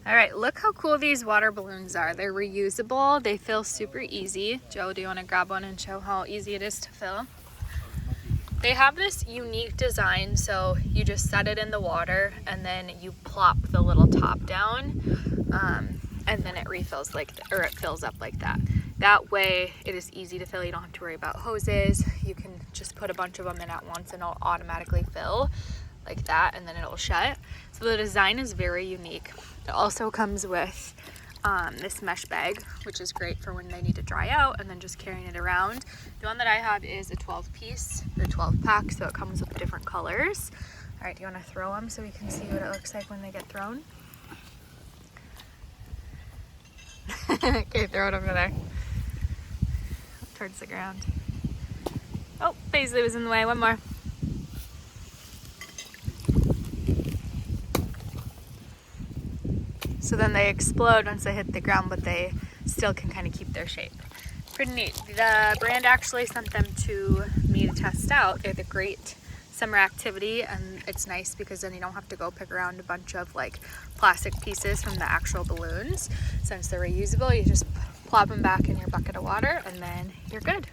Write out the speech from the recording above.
All right, look how cool these water balloons are. They're reusable. They fill super easy. Joe, do you want to grab one and show how easy it is to fill? They have this unique design, so you just set it in the water and then you plop the little top down, and then it refills or it fills up like that. That way it is easy to fill. You don't have to worry about hoses. You can just put a bunch of them in at once and it'll automatically fill like that, and then it'll shut. So the design is very unique. It also comes with this mesh bag, which is great for when they need to dry out and then just carrying it around. The one that I have is a 12 piece or 12 pack, so it comes with different colors. All right, do you want to throw them so we can see what it looks like when they get thrown? Okay, throw it over there towards the ground. Oh, Paisley was in the way. One more. So then they explode once they hit the ground, but they still can kind of keep their shape. Pretty neat. The brand actually sent them to me to test out. They're the great summer activity, and it's nice because then you don't have to go pick around a bunch of like plastic pieces from the actual balloons. Since they're reusable, you just plop them back in your bucket of water and then you're good.